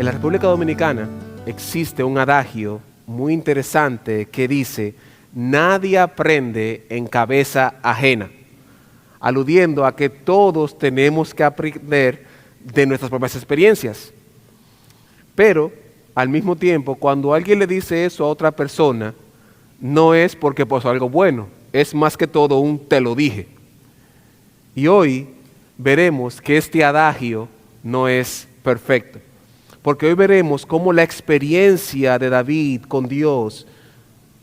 En la República Dominicana existe un adagio muy interesante que dice: nadie aprende en cabeza ajena, aludiendo a que todos tenemos que aprender de nuestras propias experiencias. Pero, al mismo tiempo, cuando alguien le dice eso a otra persona, no es porque pasó algo bueno, es más que todo un te lo dije. Y hoy veremos que este adagio no es perfecto, porque hoy veremos cómo la experiencia de David con Dios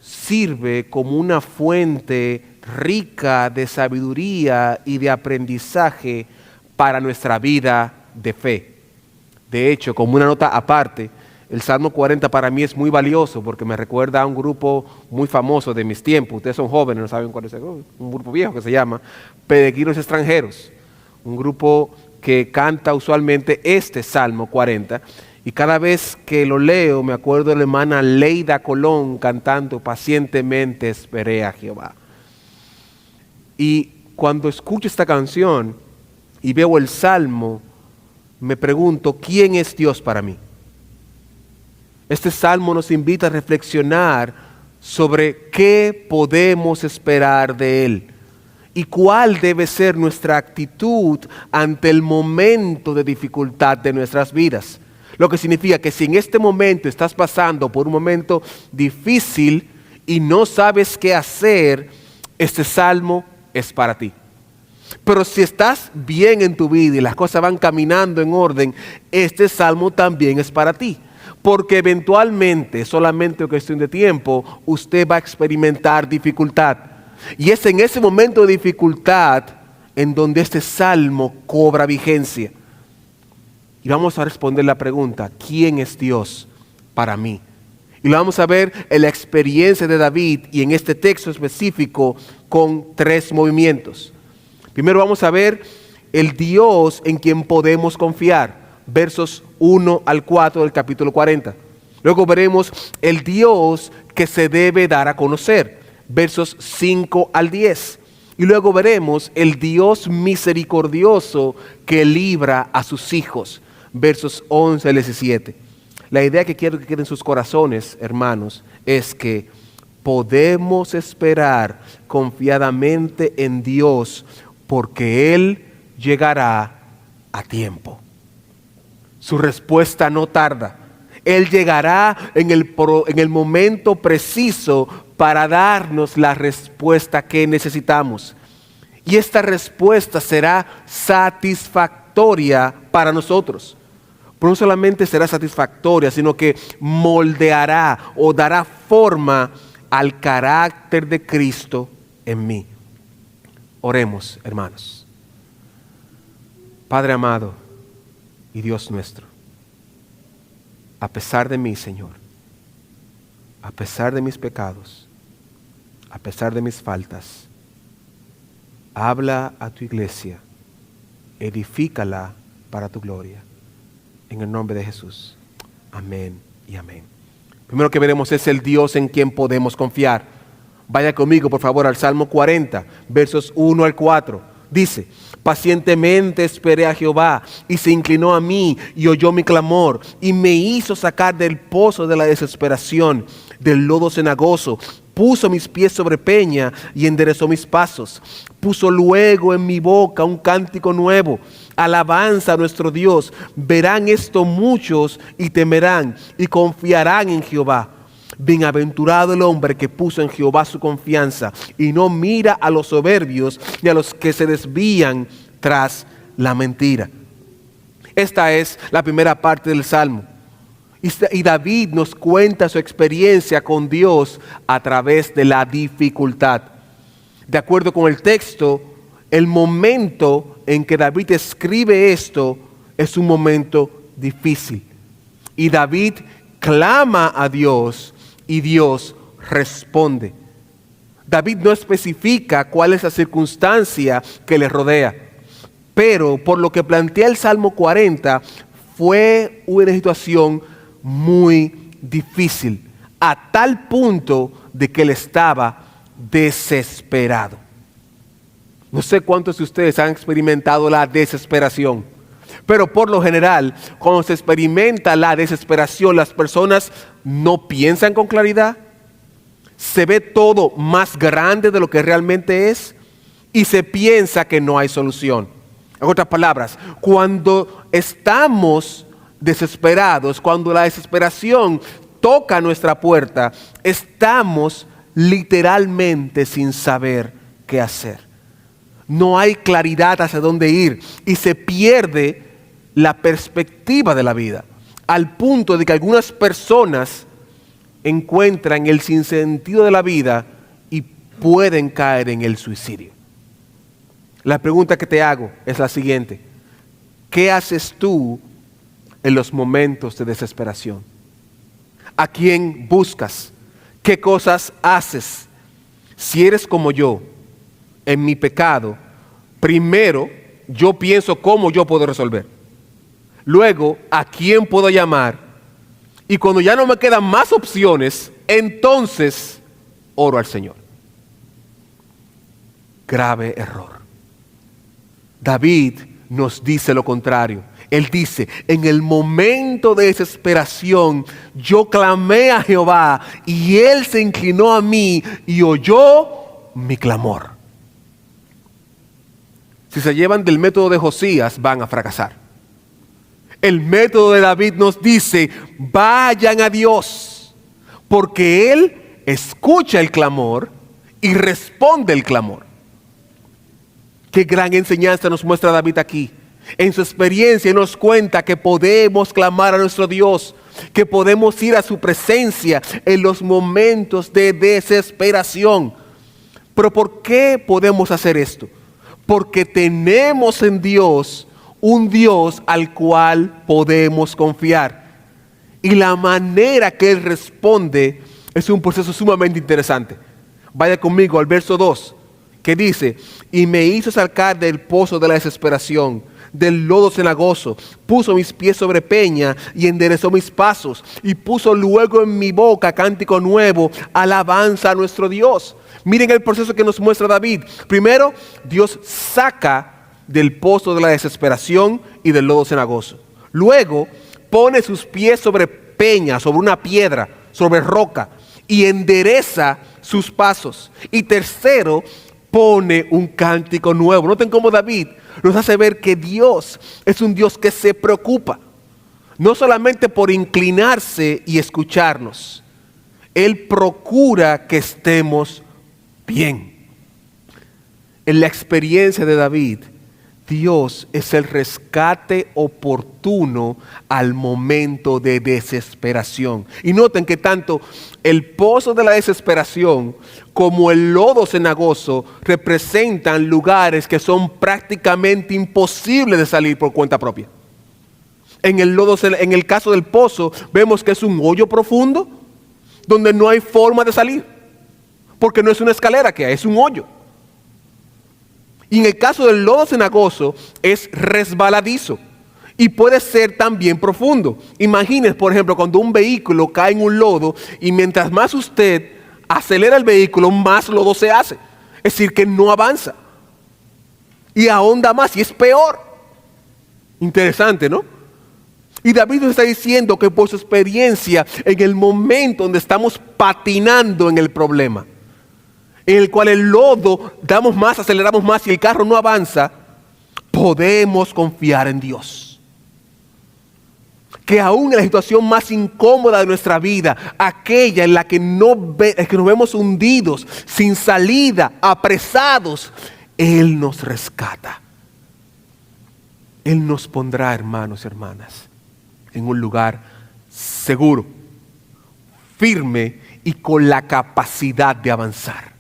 sirve como una fuente rica de sabiduría y de aprendizaje para nuestra vida de fe. De hecho, como una nota aparte, el Salmo 40 para mí es muy valioso porque me recuerda a un grupo muy famoso de mis tiempos. Ustedes son jóvenes, no saben cuál es un grupo viejo que se llama Peregrinos Extranjeros. Un grupo que canta usualmente este Salmo 40. Y cada vez que lo leo me acuerdo de la hermana Leida Colón cantando pacientemente esperé a Jehová. Y cuando escucho esta canción y veo el Salmo, me pregunto, ¿quién es Dios para mí? Este Salmo nos invita a reflexionar sobre qué podemos esperar de Él y cuál debe ser nuestra actitud ante el momento de dificultad de nuestras vidas. Lo que significa que si en este momento estás pasando por un momento difícil y no sabes qué hacer, este Salmo es para ti. Pero si estás bien en tu vida y las cosas van caminando en orden, este Salmo también es para ti. Porque eventualmente, solamente cuestión de tiempo, usted va a experimentar dificultad. Y es en ese momento de dificultad en donde este Salmo cobra vigencia. Y vamos a responder la pregunta, ¿quién es Dios para mí? Y lo vamos a ver en la experiencia de David y en este texto específico con 3 movimientos. Primero vamos a ver el Dios en quien podemos confiar, versos 1 al 4 del capítulo 40. Luego veremos el Dios que se debe dar a conocer, versos 5 al 10. Y luego veremos el Dios misericordioso que libra a sus hijos, versos 11 al 17. La idea que quiero que quede en sus corazones, hermanos, es que podemos esperar confiadamente en Dios porque Él llegará a tiempo. Su respuesta no tarda. Él llegará en el momento preciso para darnos la respuesta que necesitamos. Y esta respuesta será satisfactoria para nosotros. Pero no solamente será satisfactoria, sino que moldeará o dará forma al carácter de Cristo en mí. Oremos, hermanos. Padre amado y Dios nuestro, a pesar de mí, Señor, a pesar de mis pecados, a pesar de mis faltas, habla a tu iglesia, edifícala para tu gloria. En el nombre de Jesús. Amén y amén. Primero que veremos es el Dios en quien podemos confiar. Vaya conmigo, por favor, al Salmo 40, versos 1 al 4. Dice: pacientemente esperé a Jehová, y se inclinó a mí, y oyó mi clamor, y me hizo sacar del pozo de la desesperación, del lodo cenagoso. Puso mis pies sobre peña, y enderezó mis pasos. Puso luego en mi boca un cántico nuevo, alabanza a nuestro Dios. Verán esto muchos, y temerán, y confiarán en Jehová. Bienaventurado el hombre que puso en Jehová su confianza y no mira a los soberbios ni a los que se desvían tras la mentira. Esta es la primera parte del Salmo. Y David nos cuenta su experiencia con Dios a través de la dificultad. De acuerdo con el texto, el momento en que David escribe esto es un momento difícil. Y David clama a Dios y Dios responde. David no especifica cuál es la circunstancia que le rodea, pero por lo que plantea el Salmo 40, fue una situación muy difícil, a tal punto de que él estaba desesperado. No sé cuántos de ustedes han experimentado la desesperación, Pero por lo general, cuando se experimenta la desesperación, las personas no piensan con claridad, se ve todo más grande de lo que realmente es y se piensa que no hay solución. En otras palabras, cuando estamos desesperados, cuando la desesperación toca nuestra puerta, estamos literalmente sin saber qué hacer. No hay claridad hacia dónde ir y se pierde la perspectiva de la vida, al punto de que algunas personas encuentran el sinsentido de la vida y pueden caer en el suicidio. La pregunta que te hago es la siguiente: ¿qué haces tú en los momentos de desesperación? ¿A quién buscas? ¿Qué cosas haces? Si eres como yo, en mi pecado, primero yo pienso cómo yo puedo resolver. Luego, ¿a quién puedo llamar? Y cuando ya no me quedan más opciones, entonces oro al Señor. Grave error. David nos dice lo contrario. Él dice: en el momento de desesperación, yo clamé a Jehová y Él se inclinó a mí y oyó mi clamor. Si se llevan del método de Josías, van a fracasar. El método de David nos dice: vayan a Dios, porque Él escucha el clamor y responde el clamor. Qué gran enseñanza nos muestra David aquí. En su experiencia nos cuenta que podemos clamar a nuestro Dios, que podemos ir a su presencia en los momentos de desesperación. Pero ¿por qué podemos hacer esto? Porque tenemos en Dios un Dios al cual podemos confiar. Y la manera que Él responde es un proceso sumamente interesante. Vaya conmigo al verso 2, que dice: y me hizo sacar del pozo de la desesperación, del lodo cenagoso, puso mis pies sobre peña y enderezó mis pasos, y puso luego en mi boca cántico nuevo, alabanza a nuestro Dios. Miren el proceso que nos muestra David. Primero, Dios saca del pozo de la desesperación y del lodo cenagoso. Luego, pone sus pies sobre peña, sobre una piedra, sobre roca, y endereza sus pasos. Y tercero, pone un cántico nuevo. Noten cómo David nos hace ver que Dios es un Dios que se preocupa, no solamente por inclinarse y escucharnos. Él procura que estemos bien. En la experiencia de David, Dios es el rescate oportuno al momento de desesperación. Y noten que tanto el pozo de la desesperación como el lodo cenagoso representan lugares que son prácticamente imposibles de salir por cuenta propia. En el caso del pozo, vemos que es un hoyo profundo donde no hay forma de salir, porque no es una escalera que hay, es un hoyo. Y en el caso del lodo cenagoso es resbaladizo y puede ser también profundo. Imagínense, por ejemplo, cuando un vehículo cae en un lodo y mientras más usted acelera el vehículo, más lodo se hace. Es decir, que no avanza y ahonda más y es peor. Interesante, ¿no? Y David nos está diciendo que por su experiencia, en el momento donde estamos patinando en el problema, en el cual el lodo damos más, aceleramos más y el carro no avanza, podemos confiar en Dios. Que aún en la situación más incómoda de nuestra vida, aquella en la que nos vemos hundidos, sin salida, apresados, Él nos rescata. Él nos pondrá, hermanos y hermanas, en un lugar seguro, firme y con la capacidad de avanzar.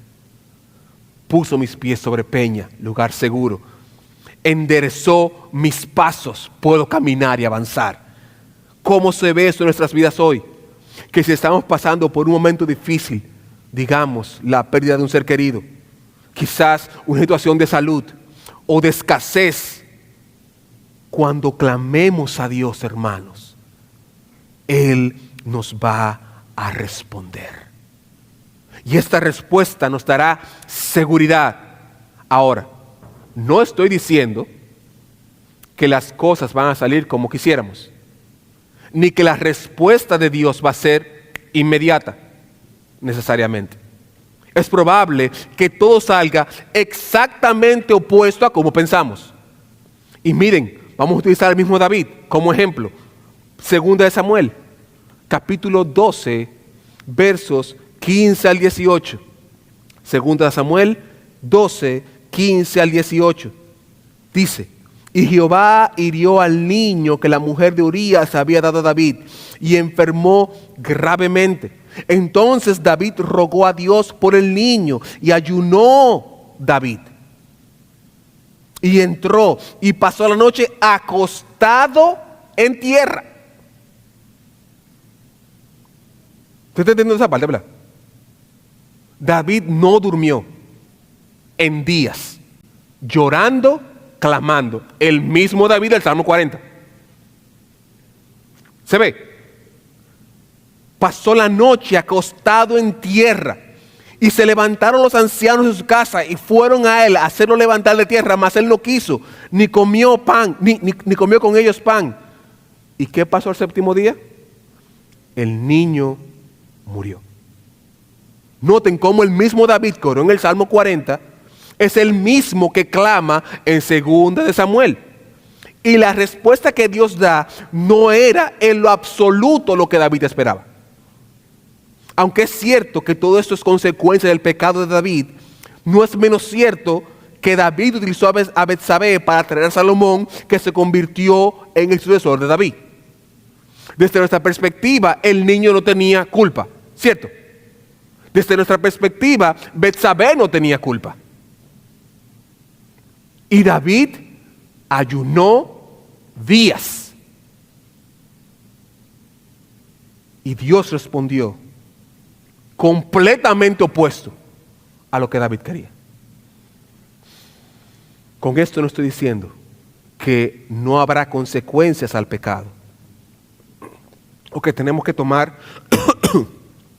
Puso mis pies sobre peña, lugar seguro. Enderezó mis pasos, puedo caminar y avanzar. ¿Cómo se ve eso en nuestras vidas hoy? Que si estamos pasando por un momento difícil, digamos, la pérdida de un ser querido, quizás una situación de salud o de escasez, cuando clamemos a Dios, hermanos, Él nos va a responder. Y esta respuesta nos dará seguridad. Ahora, no estoy diciendo que las cosas van a salir como quisiéramos, ni que la respuesta de Dios va a ser inmediata, necesariamente. Es probable que todo salga exactamente opuesto a como pensamos. Y miren, vamos a utilizar el mismo David como ejemplo. Segunda de Samuel, capítulo 12, versos 15 al 18. Segunda de Samuel 12, 15 al 18. Dice: y Jehová hirió al niño que la mujer de Urías había dado a David, y enfermó gravemente. Entonces David rogó a Dios por el niño, y ayunó David. Y entró y pasó la noche acostado en tierra. ¿Usted está entendiendo esa parte, verdad? David no durmió en días, llorando, clamando. El mismo David del Salmo 40. ¿Se ve? Pasó la noche acostado en tierra. Y se levantaron los ancianos de su casa y fueron a él a hacerlo levantar de tierra, mas él no quiso, ni comió pan, ni comió con ellos pan. ¿Y qué pasó el séptimo día? El niño murió. Noten cómo el mismo David que oró en el Salmo 40 es el mismo que clama en segunda de Samuel. Y la respuesta que Dios da no era en lo absoluto lo que David esperaba. Aunque es cierto que todo esto es consecuencia del pecado de David, no es menos cierto que David utilizó a Betsabé para traer a Salomón, que se convirtió en el sucesor de David. Desde nuestra perspectiva, el niño no tenía culpa, ¿cierto? Desde nuestra perspectiva, Betsabé no tenía culpa. Y David ayunó días. Y Dios respondió completamente opuesto a lo que David quería. Con esto no estoy diciendo que no habrá consecuencias al pecado, o que tenemos que tomar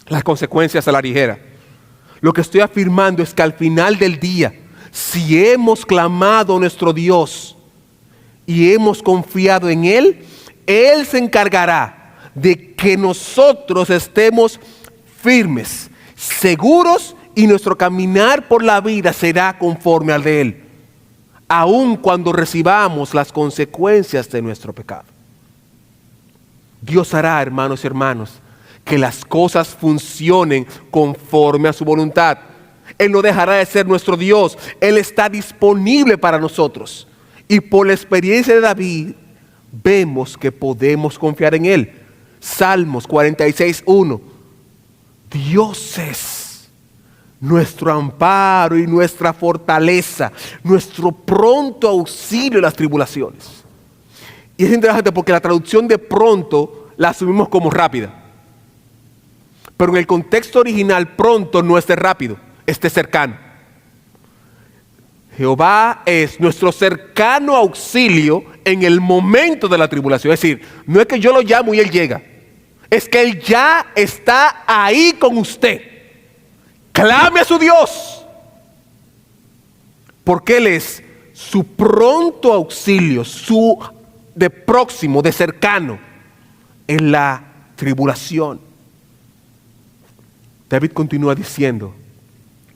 las consecuencias a la ligera. Lo que estoy afirmando es que al final del día, si hemos clamado a nuestro Dios y hemos confiado en Él, Él se encargará de que nosotros estemos firmes, seguros, y nuestro caminar por la vida será conforme al de Él, aun cuando recibamos las consecuencias de nuestro pecado. Dios hará, hermanos y hermanas, que las cosas funcionen conforme a su voluntad. Él no dejará de ser nuestro Dios. Él está disponible para nosotros. Y por la experiencia de David, vemos que podemos confiar en Él. Salmos 46:1. Dios es nuestro amparo y nuestra fortaleza, nuestro pronto auxilio en las tribulaciones. Y es interesante porque la traducción de pronto la asumimos como rápida. Pero en el contexto original, pronto no es de rápido, es de cercano. Jehová es nuestro cercano auxilio en el momento de la tribulación. Es decir, no es que yo lo llamo y Él llega. Es que Él ya está ahí con usted. Clame a su Dios. Porque Él es su pronto auxilio, su de próximo, de cercano, en la tribulación. David continúa diciendo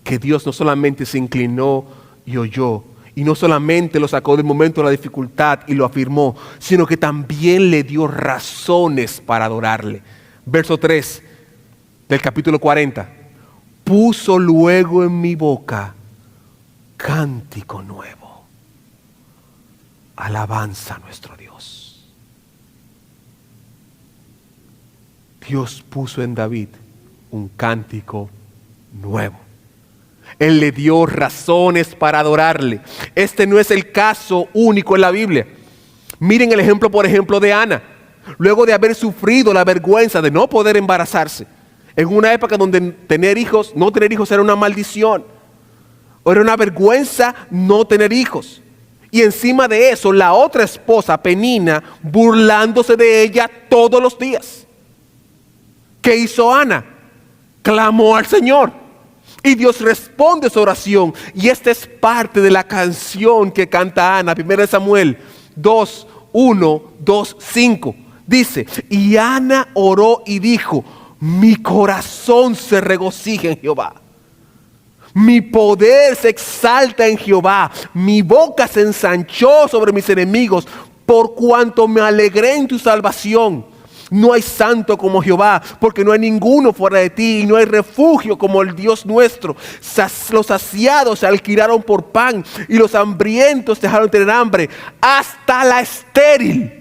que Dios no solamente se inclinó y oyó, y no solamente lo sacó del momento de la dificultad y lo afirmó, sino que también le dio razones para adorarle. Verso 3 del capítulo 40. Puso luego en mi boca cántico nuevo, alabanza a nuestro Dios. Dios puso en David un cántico nuevo. Él le dio razones para adorarle. Este no es el caso único en la Biblia. Miren el ejemplo, por ejemplo, de Ana. Luego de haber sufrido la vergüenza de no poder embarazarse, en una época donde no tener hijos era una maldición. Era una vergüenza no tener hijos. Y encima de eso, la otra esposa, Penina, burlándose de ella todos los días. ¿Qué hizo Ana? Clamó al Señor. Y Dios responde su oración. Y esta es parte de la canción que canta Ana, 1 Samuel 2, 1, 2, 5. Dice, y Ana oró y dijo, mi corazón se regocija en Jehová. Mi poder se exalta en Jehová. Mi boca se ensanchó sobre mis enemigos, por cuanto me alegré en tu salvación. No hay santo como Jehová, porque no hay ninguno fuera de ti, y no hay refugio como el Dios nuestro. Los saciados se alquilaron por pan, y los hambrientos dejaron de tener hambre. Hasta la estéril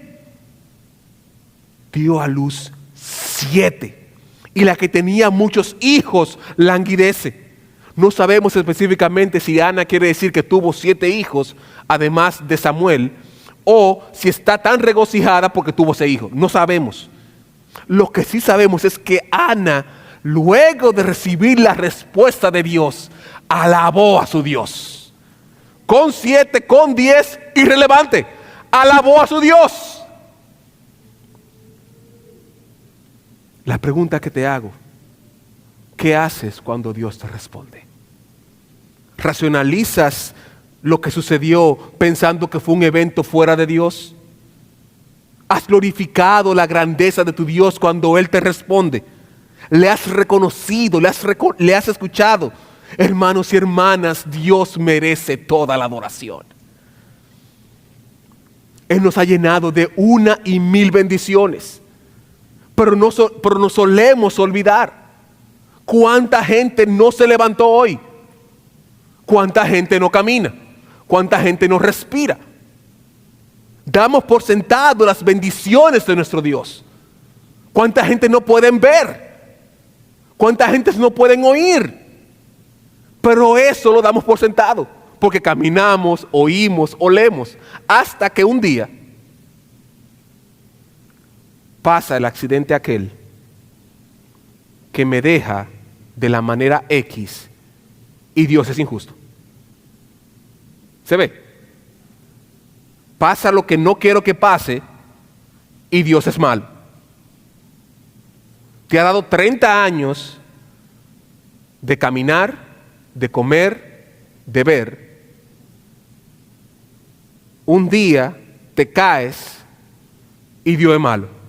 dio a luz 7, y la que tenía muchos hijos languidece. No sabemos específicamente si Ana quiere decir que tuvo 7 hijos, además de Samuel, o si está tan regocijada porque tuvo 6 hijos. No sabemos. Lo que sí sabemos es que Ana, luego de recibir la respuesta de Dios, alabó a su Dios. Con 7, con 10, irrelevante. Alabó a su Dios. La pregunta que te hago, ¿qué haces cuando Dios te responde? ¿Racionalizas lo que sucedió pensando que fue un evento fuera de Dios? ¿Has glorificado la grandeza de tu Dios cuando Él te responde? ¿Le has reconocido? ¿Le has escuchado? Hermanos y hermanas, Dios merece toda la adoración. Él nos ha llenado de 1 y 1000 bendiciones. Pero no solemos olvidar. ¿Cuánta gente no se levantó hoy? ¿Cuánta gente no camina? ¿Cuánta gente no respira? Damos por sentado las bendiciones de nuestro Dios. ¿Cuánta gente no pueden ver? ¿Cuánta gente no pueden oír? Pero eso lo damos por sentado, porque caminamos, oímos, olemos, hasta que un día pasa el accidente aquel que me deja de la manera X y Dios es injusto. ¿Se ve? Pasa lo que no quiero que pase y Dios es malo. Te ha dado 30 años de caminar, de comer, de ver. Un día te caes y Dios es malo.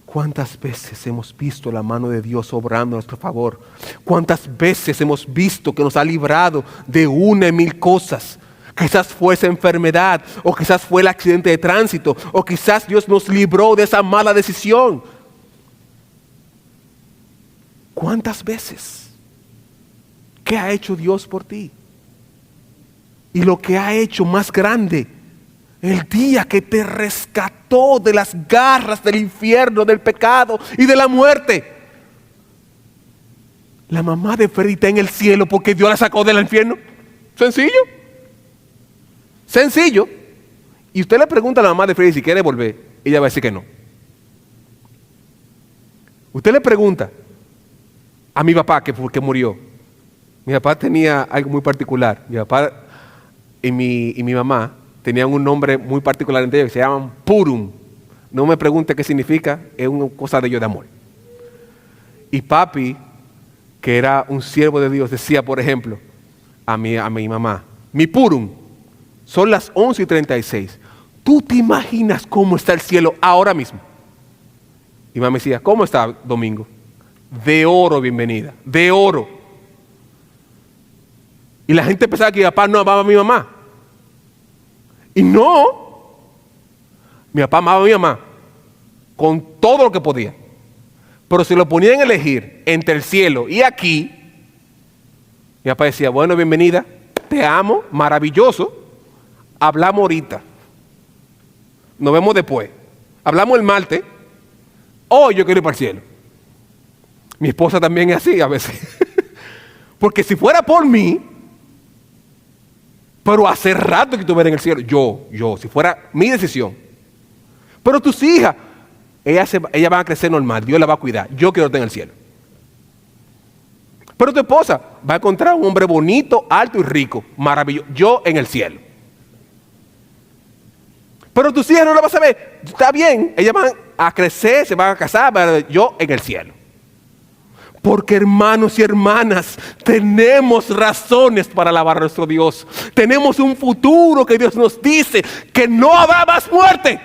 ¿Cuántas veces hemos visto la mano de Dios obrando a nuestro favor? ¿Cuántas veces hemos visto que nos ha librado de 1 y 1000 cosas? Quizás fue esa enfermedad, o quizás fue el accidente de tránsito, o quizás Dios nos libró de esa mala decisión. ¿Cuántas veces? ¿Qué ha hecho Dios por ti? Y lo que ha hecho más grande, el día que te rescató de las garras del infierno, del pecado y de la muerte. La mamá de Freddy está en el cielo porque Dios la sacó del infierno. Sencillo. Sencillo. Y usted le pregunta a la mamá de Freddy si quiere volver, ella va a decir que no. Usted le pregunta a mi papá que murió. Mi papá tenía algo muy particular. Mi papá y mi mamá tenían un nombre muy particular entre ellos que se llaman Purum. No me pregunte qué significa, es una cosa de ellos de amor. Y papi, que era un siervo de Dios, decía, por ejemplo, a mi mamá, mi Purum, son las 11:36. ¿Tú te imaginas cómo está el cielo ahora mismo? Y mamá me decía, ¿cómo está Domingo? De oro, bienvenida, de oro. Y la gente pensaba que mi papá no amaba a mi mamá. Y no, mi papá amaba a mi mamá con todo lo que podía. Pero si lo ponían a elegir entre el cielo y aquí, mi papá decía, bueno, bienvenida, te amo, maravilloso, hablamos ahorita, nos vemos después, hablamos el martes, hoy yo quiero ir para el cielo. Mi esposa también es así a veces, porque si fuera por mí, pero hace rato que estuviera en el cielo, yo, si fuera mi decisión. Pero tus hijas, ellas van a crecer normal, Dios las va a cuidar, yo quiero estar en el cielo. Pero tu esposa va a encontrar un hombre bonito, alto y rico, maravilloso, yo en el cielo. Pero tus hijas no las vas a ver, está bien, ellas van a crecer, se van a casar, yo en el cielo. Porque hermanos y hermanas, tenemos razones para alabar a nuestro Dios. Tenemos un futuro que Dios nos dice que no habrá más muerte.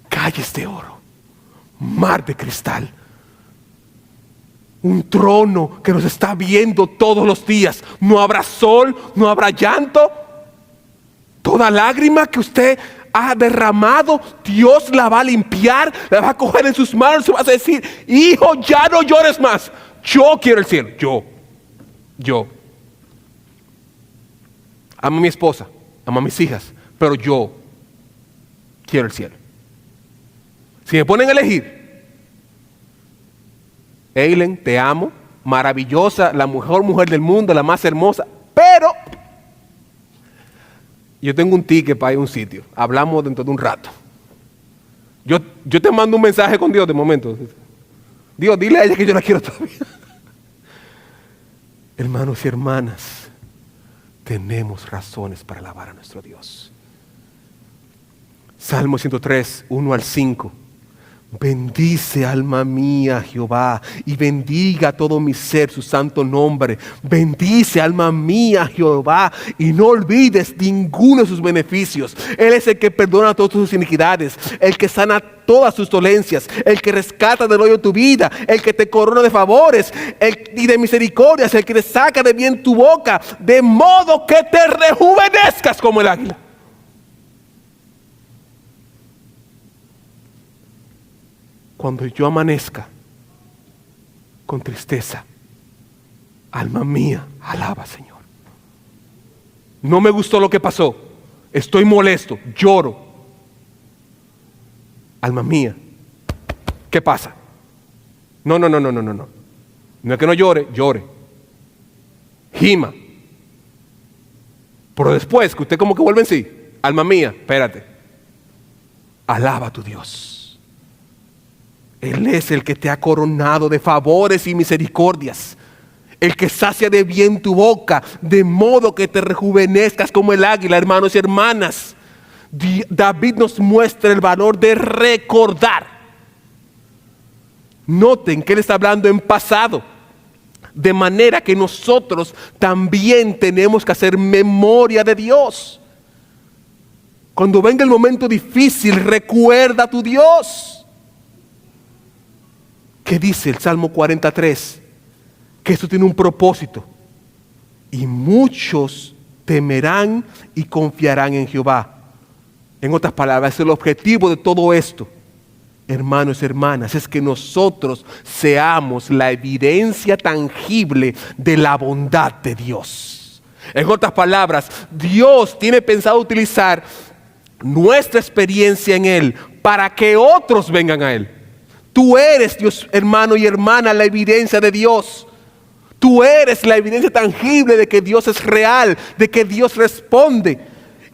Calles de oro, mar de cristal, un trono que nos está viendo todos los días. No habrá sol, no habrá llanto. Toda lágrima que usted ha derramado, Dios la va a limpiar, la va a coger en sus manos y va a decir: hijo, ya no llores más. Yo quiero el cielo. Yo amo a mi esposa, amo a mis hijas, pero yo quiero el cielo. Si me ponen a elegir, Eileen, te amo, maravillosa, la mejor mujer del mundo, la más hermosa, pero yo tengo un ticket para ir a un sitio. Hablamos dentro de un rato. Yo te mando un mensaje con Dios de momento. Dios, dile a ella que yo la quiero todavía. Hermanos y hermanas, tenemos razones para alabar a nuestro Dios. Salmo 103, 1 al 5. Bendice, alma mía, Jehová, y bendiga todo mi ser su santo nombre. Bendice, alma mía, Jehová, y no olvides ninguno de sus beneficios. Él es el que perdona todas tus iniquidades, el que sana todas tus dolencias, el que rescata del hoyo tu vida, el que te corona de favores y de misericordias, el que te saca de bien tu boca, de modo que te rejuvenezcas como el águila. Cuando yo amanezca con tristeza, alma mía, alaba, Señor. No me gustó lo que pasó, estoy molesto, lloro. Alma mía, ¿qué pasa? No. No es que no llore, llore. Gima. Pero después que usted como que vuelve en sí, alma mía, espérate. Alaba a tu Dios. Él es el que te ha coronado de favores y misericordias, el que sacia de bien tu boca, de modo que te rejuvenezcas como el águila. Hermanos y hermanas, David nos muestra el valor de recordar. Noten que él está hablando en pasado, de manera que nosotros también tenemos que hacer memoria de Dios. Cuando venga el momento difícil, recuerda a tu Dios. ¿Qué dice el Salmo 43? Que esto tiene un propósito. Y muchos temerán y confiarán en Jehová. En otras palabras, el objetivo de todo esto, hermanos y hermanas, es que nosotros seamos la evidencia tangible de la bondad de Dios. En otras palabras, Dios tiene pensado utilizar nuestra experiencia en Él para que otros vengan a Él. Tú eres, Dios, hermano y hermana, la evidencia de Dios. Tú eres la evidencia tangible de que Dios es real, de que Dios responde.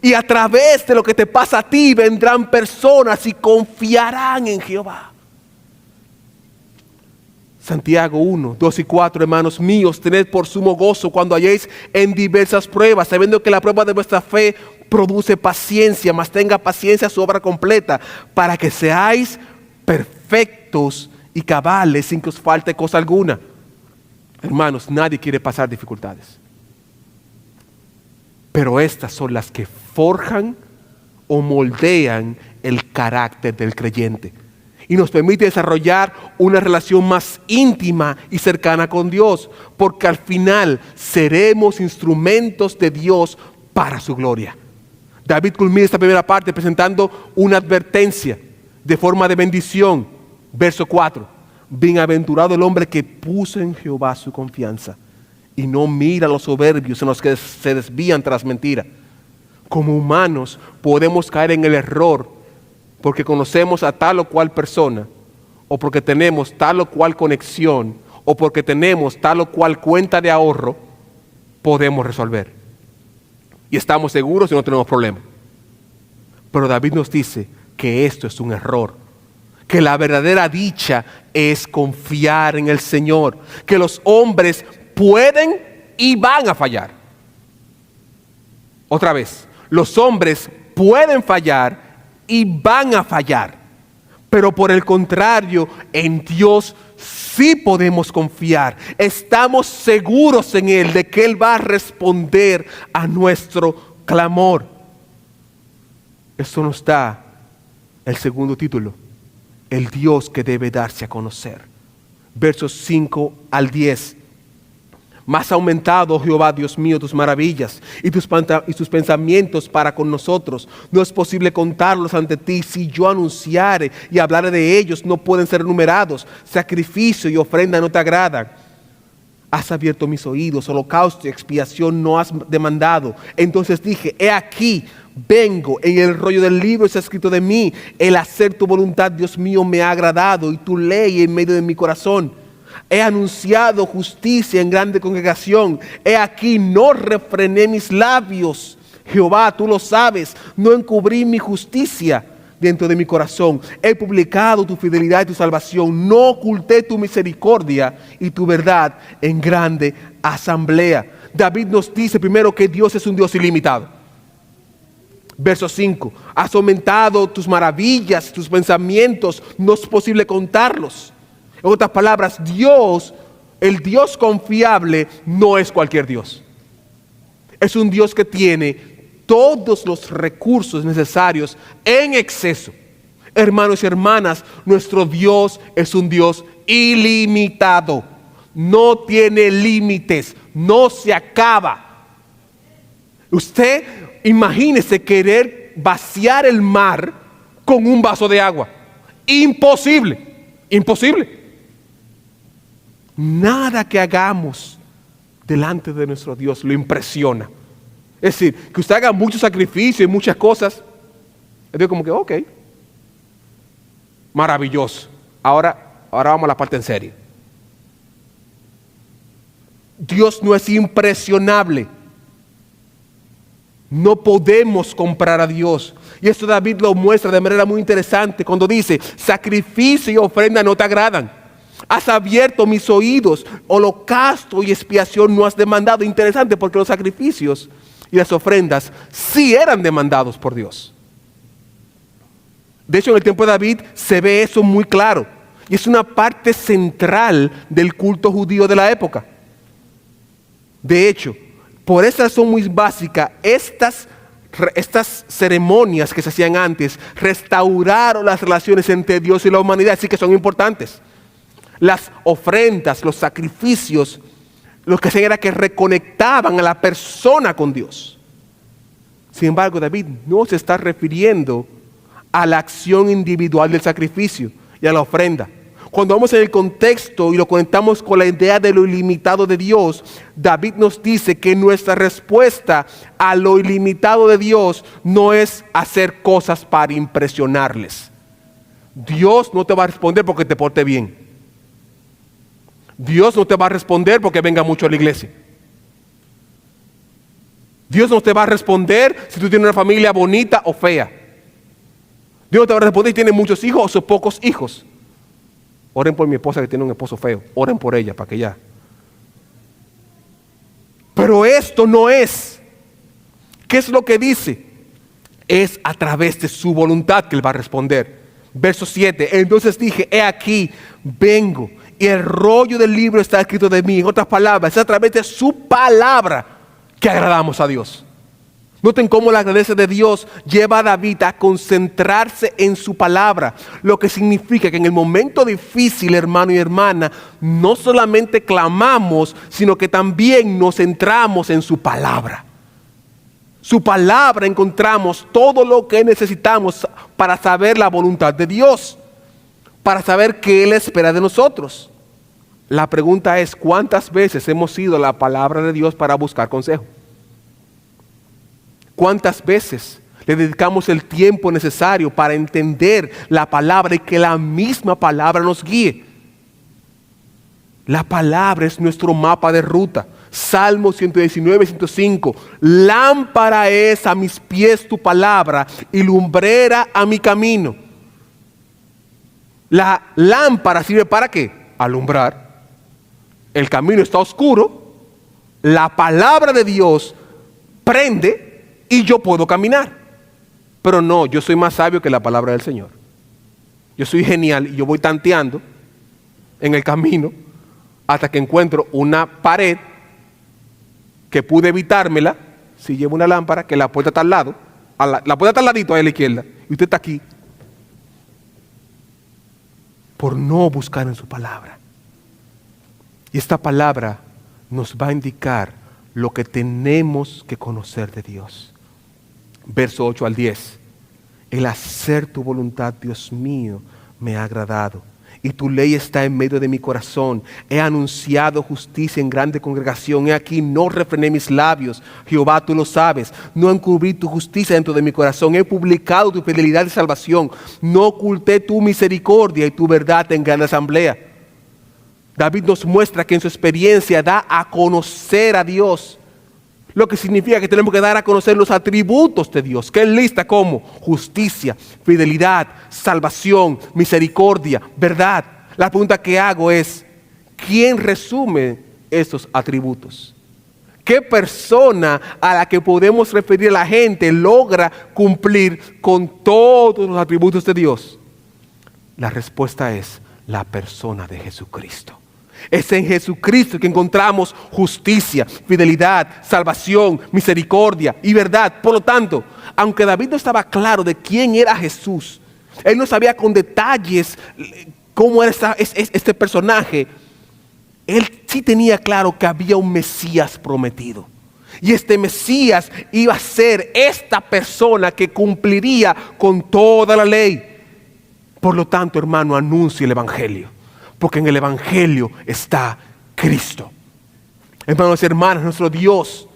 Y a través de lo que te pasa a ti vendrán personas y confiarán en Jehová. Santiago 1, 2 y 4, hermanos míos, tened por sumo gozo cuando halléis en diversas pruebas, sabiendo que la prueba de vuestra fe produce paciencia, mas tenga paciencia su obra completa, para que seáis perfectos y cabales sin que os falte cosa alguna. Hermanos, nadie quiere pasar dificultades, pero estas son las que forjan o moldean el carácter del creyente y nos permite desarrollar una relación más íntima y cercana con Dios, porque al final seremos instrumentos de Dios para su gloria. David culmina esta primera parte presentando una advertencia de forma de bendición. Verso 4. Bienaventurado el hombre que puso en Jehová su confianza y no mira a los soberbios en los que se desvían tras mentira. Como humanos podemos caer en el error porque conocemos a tal o cual persona, o porque tenemos tal o cual conexión, o porque tenemos tal o cual cuenta de ahorro, podemos resolver. Y estamos seguros y no tenemos problema. Pero David nos dice que esto es un error, que la verdadera dicha es confiar en el Señor, que los hombres pueden y van a fallar. Otra vez, los hombres pueden fallar y van a fallar, Pero por el contrario, en Dios sí podemos confiar. Estamos seguros en Él de que Él va a responder a nuestro clamor. Esto nos da el segundo título, el Dios que debe darse a conocer. Versos 5 al 10. Más ha aumentado, Jehová, Dios mío, tus maravillas y tus pensamientos para con nosotros. No es posible contarlos ante ti. Si yo anunciare y hablare de ellos, no pueden ser enumerados. Sacrificio y ofrenda no te agradan. Has abierto mis oídos, holocausto y expiación no has demandado. Entonces dije, he aquí, vengo, en el rollo del libro está escrito de mí. El hacer tu voluntad, Dios mío, me ha agradado y tu ley en medio de mi corazón. He anunciado justicia en grande congregación. He aquí, no refrené mis labios. Jehová, tú lo sabes, no encubrí mi justicia dentro de mi corazón. He publicado tu fidelidad y tu salvación. No oculté tu misericordia y tu verdad en grande asamblea. David nos dice primero que Dios es un Dios ilimitado. Verso 5. Has aumentado tus maravillas, tus pensamientos. No es posible contarlos. En otras palabras, Dios, el Dios confiable, no es cualquier Dios. Es un Dios que tiene todos los recursos necesarios en exceso. Hermanos y hermanas, nuestro Dios es un Dios ilimitado. No tiene límites, no se acaba. Usted imagínese querer vaciar el mar con un vaso de agua. Imposible, imposible. Nada que hagamos delante de nuestro Dios lo impresiona. Es decir, que usted haga mucho sacrificio y muchas cosas. Es decir, como que, ok, maravilloso. Ahora vamos a la parte en serio. Dios no es impresionable. No podemos comprar a Dios. Y esto David lo muestra de manera muy interesante cuando dice, sacrificio y ofrenda no te agradan. Has abierto mis oídos, holocausto y expiación no has demandado. Interesante, porque los sacrificios y las ofrendas sí eran demandados por Dios. De hecho, en el tiempo de David se ve eso muy claro. Y es una parte central del culto judío de la época. De hecho, por esa razón muy básica, estas ceremonias que se hacían antes restauraron las relaciones entre Dios y la humanidad, así que son importantes. Las ofrendas, los sacrificios, lo que hacían era que reconectaban a la persona con Dios. Sin embargo, David no se está refiriendo a la acción individual del sacrificio y a la ofrenda. Cuando vamos en el contexto y lo conectamos con la idea de lo ilimitado de Dios, David nos dice que nuestra respuesta a lo ilimitado de Dios no es hacer cosas para impresionarles. Dios no te va a responder porque te porte bien. Dios no te va a responder porque venga mucho a la iglesia. Dios no te va a responder si tú tienes una familia bonita o fea. Dios no te va a responder si tienes muchos hijos o pocos hijos. Oren por mi esposa que tiene un esposo feo. Oren por ella para que ya. Pero esto no es. ¿Qué es lo que dice? Es a través de su voluntad que Él va a responder. Verso 7. Entonces dije, he aquí, vengo. Y el rollo del libro está escrito de mí. En otras palabras, es a través de su palabra que agradamos a Dios. Noten cómo la grandeza de Dios lleva a David a concentrarse en su palabra. Lo que significa que en el momento difícil, hermano y hermana, no solamente clamamos, sino que también nos centramos en su palabra. Su palabra encontramos todo lo que necesitamos para saber la voluntad de Dios, para saber qué Él espera de nosotros. La pregunta es, ¿cuántas veces hemos ido a la palabra de Dios para buscar consejo? ¿Cuántas veces le dedicamos el tiempo necesario para entender la palabra y que la misma palabra nos guíe? La palabra es nuestro mapa de ruta. Salmo 119, 105. Lámpara es a mis pies tu palabra y lumbrera a mi camino. La lámpara sirve ¿para qué? Alumbrar. El camino está oscuro. La palabra de Dios prende y yo puedo caminar. Pero no, yo soy más sabio que la palabra del Señor. Yo soy genial y yo voy tanteando en el camino hasta que encuentro una pared que pude evitármela si llevo una lámpara, que la puerta está al lado, la puerta está al ladito ahí a la izquierda, y usted está aquí por no buscar en su palabra. Y esta palabra nos va a indicar lo que tenemos que conocer de Dios. Verso 8 al 10. El hacer tu voluntad, Dios mío, me ha agradado, y tu ley está en medio de mi corazón. He anunciado justicia en grande congregación. He aquí, no refrené mis labios. Jehová, tú lo sabes. No encubrí tu justicia dentro de mi corazón. He publicado tu fidelidad y salvación. No oculté tu misericordia y tu verdad en gran asamblea. David nos muestra que en su experiencia da a conocer a Dios. Lo que significa que tenemos que dar a conocer los atributos de Dios, que Él lista como justicia, fidelidad, salvación, misericordia, verdad. La pregunta que hago es, ¿quién resume estos atributos? ¿Qué persona a la que podemos referir a la gente logra cumplir con todos los atributos de Dios? La respuesta es la persona de Jesucristo. Es en Jesucristo que encontramos justicia, fidelidad, salvación, misericordia y verdad. Por lo tanto, aunque David no estaba claro de quién era Jesús, él no sabía con detalles cómo era este personaje, él sí tenía claro que había un Mesías prometido. Y este Mesías iba a ser esta persona que cumpliría con toda la ley. Por lo tanto, hermano, anuncie el Evangelio. Porque en el Evangelio está Cristo. Hermanos y hermanas, nuestro Dios,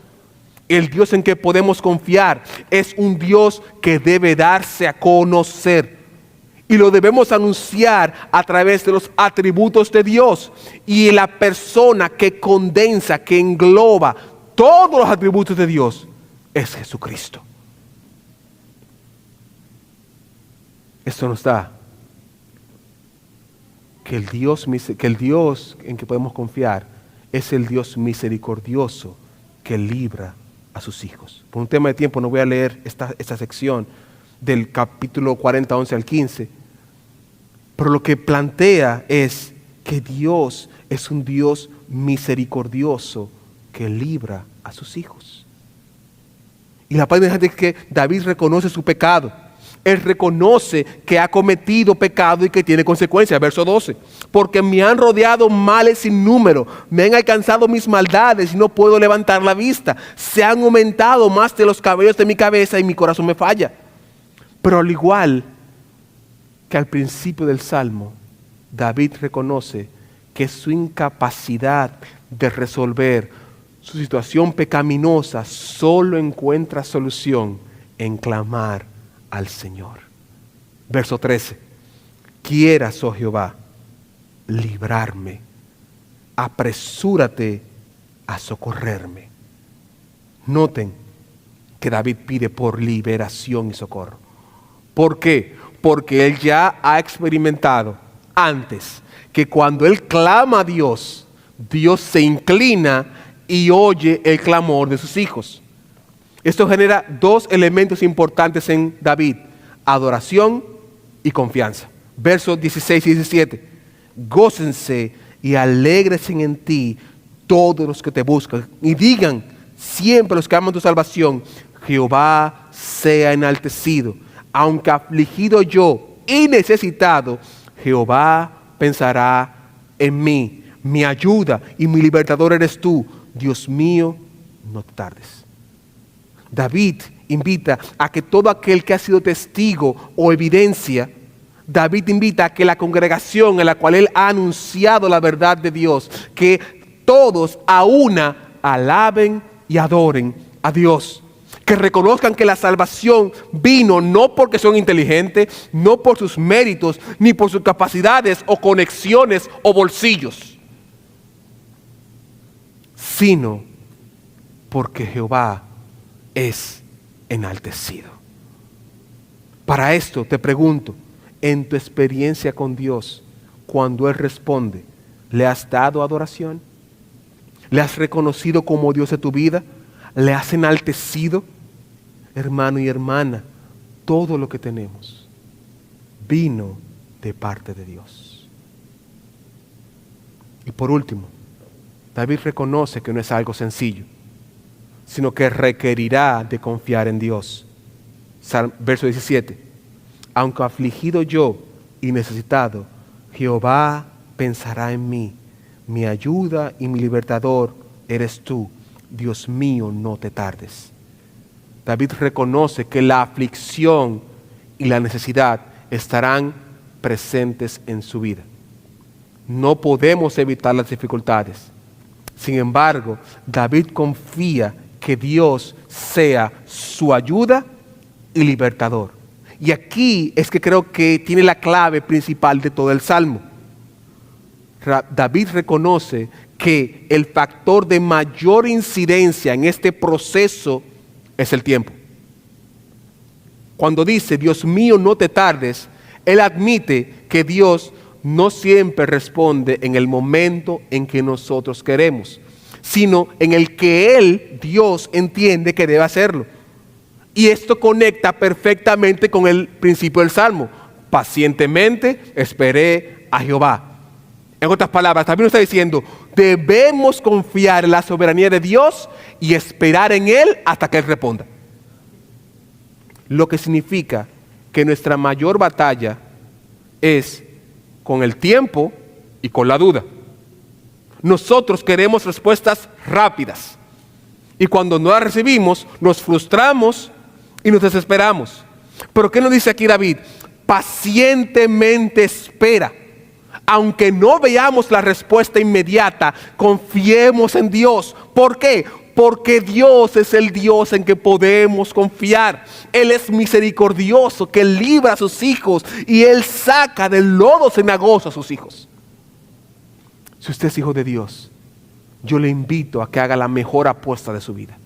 el Dios en que podemos confiar, es un Dios que debe darse a conocer. Y lo debemos anunciar a través de los atributos de Dios. Y la persona que condensa, que engloba todos los atributos de Dios, es Jesucristo. Esto nos da que el Dios en que podemos confiar es el Dios misericordioso que libra a sus hijos. Por un tema de tiempo no voy a leer esta sección del capítulo 40, 11 al 15, pero lo que plantea es que Dios es un Dios misericordioso que libra a sus hijos. Y la parte interesante es que David reconoce su pecado. Él reconoce que ha cometido pecado y que tiene consecuencias. Verso 12. Porque me han rodeado males sin número. Me han alcanzado mis maldades y no puedo levantar la vista. Se han aumentado más de los cabellos de mi cabeza y mi corazón me falla. Pero al igual que al principio del Salmo, David reconoce que su incapacidad de resolver su situación pecaminosa solo encuentra solución en clamar al Señor. Verso 13. Quieras, oh Jehová, librarme. Apresúrate a socorrerme. Noten que David pide por liberación y socorro. ¿Por qué? Porque él ya ha experimentado antes que cuando él clama a Dios, Dios se inclina y oye el clamor de sus hijos. Esto genera dos elementos importantes en David: adoración y confianza. Versos 16 y 17. Gócense y alégrense en ti todos los que te buscan, y digan siempre los que aman tu salvación: Jehová sea enaltecido. Aunque afligido yo y necesitado, Jehová pensará en mí. Mi ayuda y mi libertador eres tú. Dios mío, no tardes. David invita a que todo aquel que ha sido testigo o evidencia, David invita a que la congregación en la cual él ha anunciado la verdad de Dios, que todos a una alaben y adoren a Dios. Que reconozcan que la salvación vino no porque son inteligentes, no por sus méritos, ni por sus capacidades o conexiones o bolsillos, sino porque Jehová es enaltecido. Para esto te pregunto, en tu experiencia con Dios, cuando Él responde, ¿le has dado adoración? ¿Le has reconocido como Dios de tu vida? ¿Le has enaltecido? Hermano y hermana, todo lo que tenemos vino de parte de Dios. Y por último, David reconoce que no es algo sencillo, sino que requerirá de confiar en Dios. Verso 17. Aunque afligido yo y necesitado, Jehová pensará en mí. Mi ayuda y mi libertador eres tú. Dios mío, no te tardes. David reconoce que la aflicción y la necesidad estarán presentes en su vida. No podemos evitar las dificultades. Sin embargo, David confía que Dios sea su ayuda y libertador. Y aquí es que creo que tiene la clave principal de todo el Salmo. David reconoce que el factor de mayor incidencia en este proceso es el tiempo. Cuando dice, Dios mío, no te tardes, él admite que Dios no siempre responde en el momento en que nosotros queremos, sino en el que Él, Dios, entiende que debe hacerlo. Y esto conecta perfectamente con el principio del Salmo. Pacientemente esperé a Jehová. En otras palabras, también nos está diciendo, debemos confiar en la soberanía de Dios y esperar en Él hasta que Él responda. Lo que significa que nuestra mayor batalla es con el tiempo y con la duda. Nosotros queremos respuestas rápidas y cuando no las recibimos nos frustramos y nos desesperamos. Pero ¿qué nos dice aquí David? Pacientemente espera. Aunque no veamos la respuesta inmediata, confiemos en Dios. ¿Por qué? Porque Dios es el Dios en que podemos confiar. Él es misericordioso, que libra a sus hijos y Él saca del lodo cenagoso a sus hijos. Si usted es hijo de Dios, yo le invito a que haga la mejor apuesta de su vida.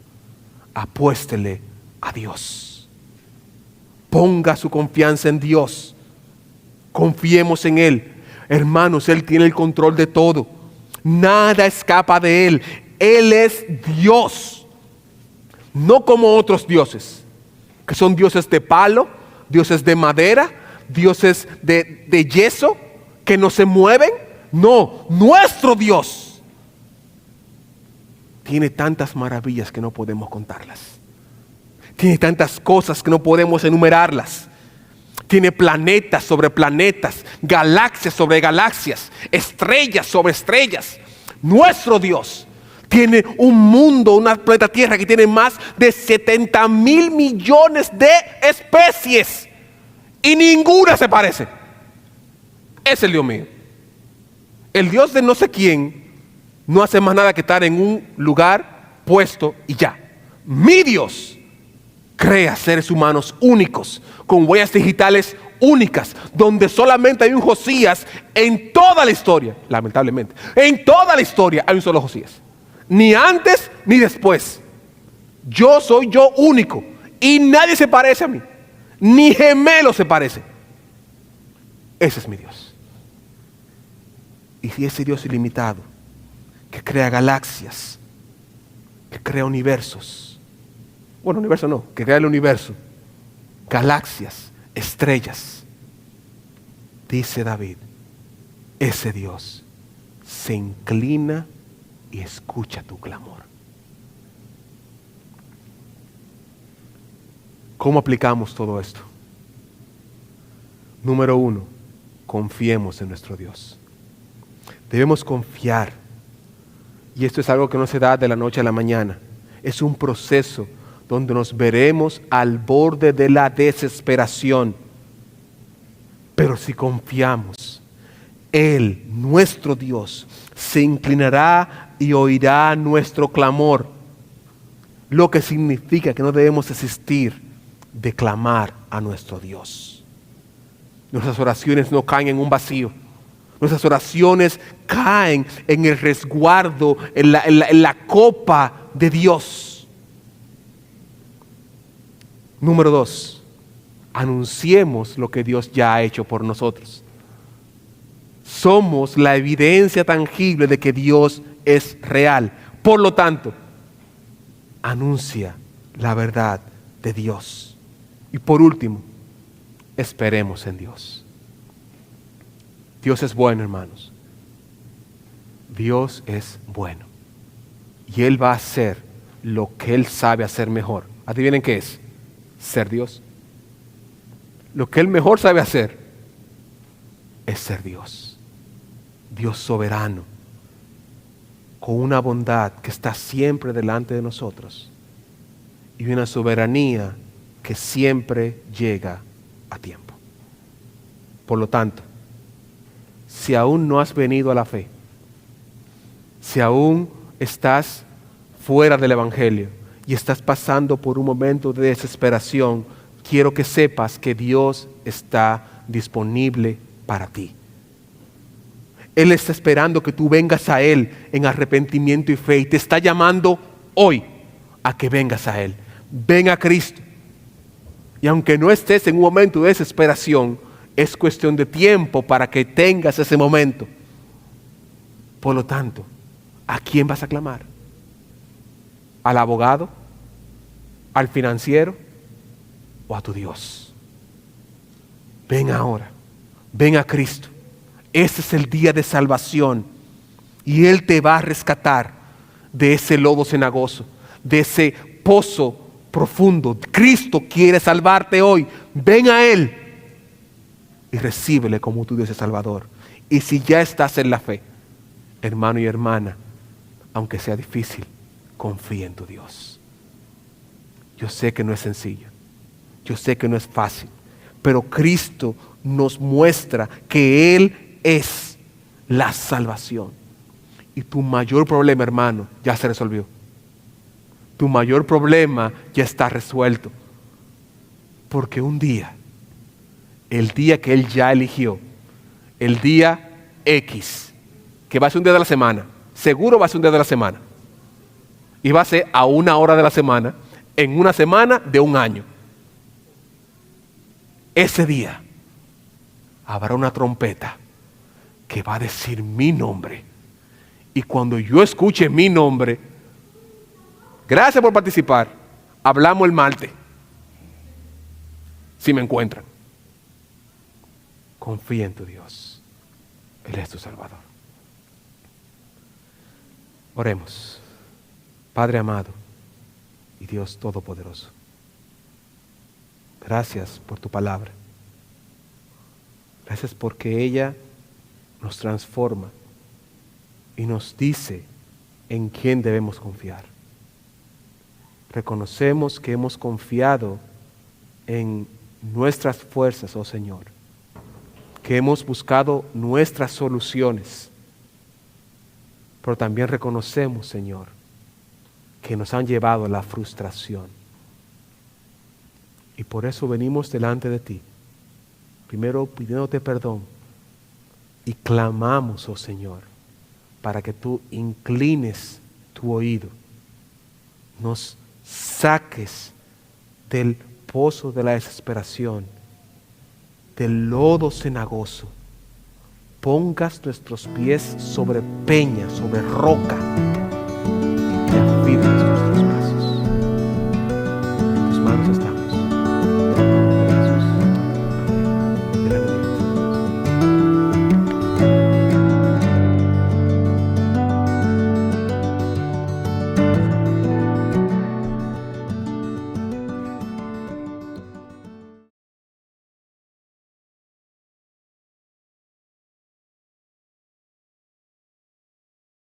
Apuéstele a Dios. Ponga su confianza en Dios. Confiemos en Él. Hermanos, Él tiene el control de todo. Nada escapa de Él. Él es Dios. No como otros dioses, que son dioses de palo, dioses de madera, dioses de yeso, que no se mueven. No, nuestro Dios tiene tantas maravillas que no podemos contarlas. Tiene tantas cosas que no podemos enumerarlas. Tiene planetas sobre planetas, galaxias sobre galaxias, estrellas sobre estrellas. Nuestro Dios tiene un mundo, una planeta Tierra que tiene más de 70,000 millones de especies y ninguna se parece. Es el Dios mío. El Dios de no sé quién no hace más nada que estar en un lugar puesto y ya. Mi Dios crea seres humanos únicos, con huellas digitales únicas, donde solamente hay un Josías en toda la historia, lamentablemente. En toda la historia hay un solo Josías. Ni antes ni después. Yo soy yo único y nadie se parece a mí. Ni gemelo se parece. Ese es mi Dios. Y si ese Dios ilimitado, que crea galaxias, que crea universos, bueno, universo no, que crea el universo, galaxias, estrellas, dice David, ese Dios se inclina y escucha tu clamor. ¿Cómo aplicamos todo esto? Número 1, confiemos en nuestro Dios. Debemos confiar. Y esto es algo que no se da de la noche a la mañana. Es un proceso donde nos veremos al borde de la desesperación. Pero si confiamos, Él, nuestro Dios, se inclinará y oirá nuestro clamor. Lo que significa que no debemos desistir de clamar a nuestro Dios. Nuestras oraciones no caen en un vacío. Nuestras oraciones caen en el resguardo, en la copa de Dios. Número 2, anunciemos lo que Dios ya ha hecho por nosotros. Somos la evidencia tangible de que Dios es real. Por lo tanto, anuncia la verdad de Dios. Y por último, esperemos en Dios. Dios es bueno, hermanos. Dios es bueno. Y Él va a hacer lo que Él sabe hacer mejor. ¿Adivinen qué es? Ser Dios. Lo que Él mejor sabe hacer es ser Dios. Dios soberano, con una bondad que está siempre delante de nosotros y una soberanía que siempre llega a tiempo. Por lo tanto, si aún no has venido a la fe, si aún estás fuera del Evangelio y estás pasando por un momento de desesperación, quiero que sepas que Dios está disponible para ti. Él está esperando que tú vengas a Él en arrepentimiento y fe y te está llamando hoy a que vengas a Él. Ven a Cristo. Y aunque no estés en un momento de desesperación, es cuestión de tiempo para que tengas ese momento. Por lo tanto, ¿a quién vas a clamar? ¿Al abogado? ¿Al financiero? ¿O a tu Dios? Ven ahora, ven a Cristo. Este es el día de salvación y Él te va a rescatar de ese lodo cenagoso, de ese pozo profundo. Cristo quiere salvarte hoy. Ven a Él y recíbele como tu Dios y Salvador. Y si ya estás en la fe, hermano y hermana, aunque sea difícil, confía en tu Dios. Yo sé que no es sencillo, yo sé que no es fácil, pero Cristo nos muestra que Él es la salvación. Y tu mayor problema, hermano, ya se resolvió. Tu mayor problema ya está resuelto. Porque un día, el día que Él ya eligió, el día X, que va a ser un día de la semana, seguro va a ser un día de la semana. Y va a ser a una hora de la semana, en una semana de un año. Ese día habrá una trompeta que va a decir mi nombre. Y cuando yo escuche mi nombre, gracias por participar, hablamos el martes, si me encuentran. Confía en tu Dios. Él es tu Salvador. Oremos. Padre amado y Dios Todopoderoso, gracias por tu palabra. Gracias porque ella nos transforma y nos dice en quién debemos confiar. Reconocemos que hemos confiado en nuestras fuerzas, oh Señor, que hemos buscado nuestras soluciones, pero también reconocemos, Señor, que nos han llevado a la frustración. Y por eso venimos delante de ti, primero pidiéndote perdón, y clamamos, oh Señor, para que tú inclines tu oído, nos saques del pozo de la desesperación, del lodo cenagoso, pongas nuestros pies sobre peña, sobre roca, y te afirmes.